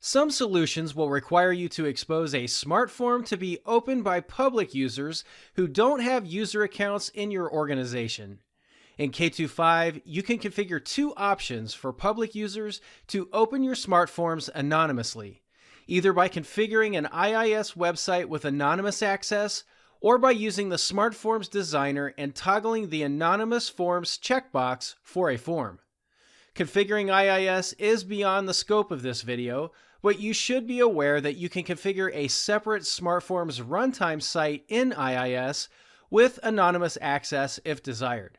Some solutions will require you to expose a smart form to be opened by public users who don't have user accounts in your organization. In K25, you can configure two options for public users to open your smart forms anonymously, either by configuring an IIS website with anonymous access or by using the Smart Forms Designer and toggling the Anonymous Forms checkbox for a form. Configuring IIS is beyond the scope of this video, but you should be aware that you can configure a separate SmartForms runtime site in IIS with anonymous access if desired.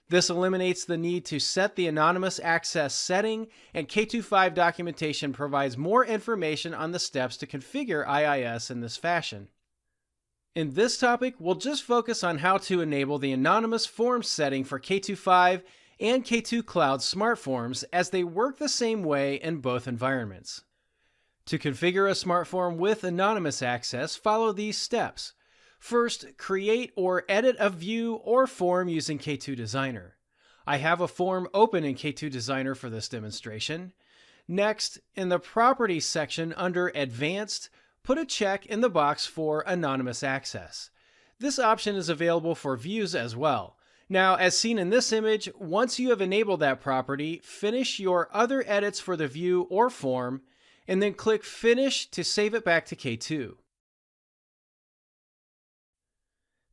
This eliminates the need to set the anonymous access setting, and K25 documentation provides more information on the steps to configure IIS in this fashion. In this topic, we'll just focus on how to enable the anonymous forms setting for K25 and K2 Cloud Smart Forms, as they work the same way in both environments. To configure a smart form with anonymous access, follow these steps. First, create or edit a view or form using K2 Designer. I have a form open in K2 Designer for this demonstration. Next, in the Properties section under Advanced, put a check in the box for anonymous access. This option is available for views as well. Now, as seen in this image, once you have enabled that property, finish your other edits for the view or form, and then click Finish to save it back to K2.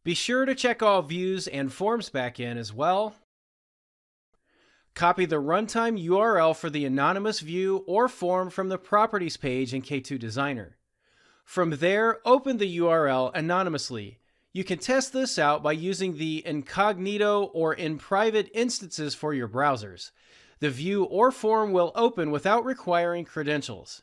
Be sure to check all views and forms back in as well. Copy the runtime URL for the anonymous view or form from the Properties page in K2 Designer. From there, open the URL anonymously. You can test this out by using the incognito or in private instances for your browsers. The view or form will open without requiring credentials.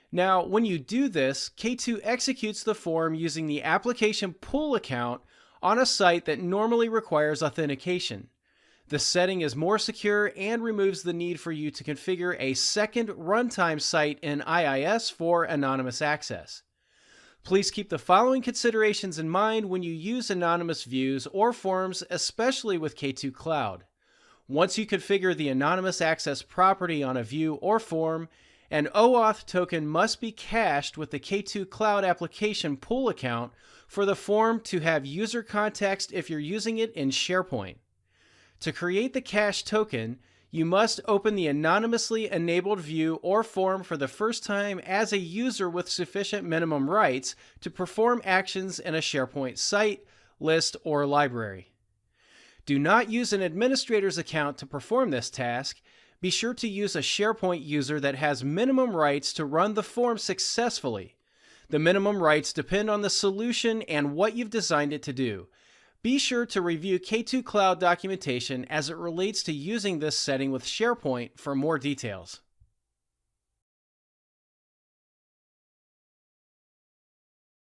Now, when you do this, K2 executes the form using the application pool account on a site that normally requires authentication. The setting is more secure and removes the need for you to configure a second runtime site in IIS for anonymous access. Please keep the following considerations in mind when you use anonymous views or forms, especially with K2 Cloud. Once you configure the anonymous access property on a view or form, an OAuth token must be cached with the K2 Cloud application pool account for the form to have user context if you're using it in SharePoint. To create the cached token, you must open the anonymously enabled view or form for the first time as a user with sufficient minimum rights to perform actions in a SharePoint site, list, or library. Do not use an administrator's account to perform this task. Be sure to use a SharePoint user that has minimum rights to run the form successfully. The minimum rights depend on the solution and what you've designed it to do. Be sure to review K2 Cloud documentation as it relates to using this setting with SharePoint for more details.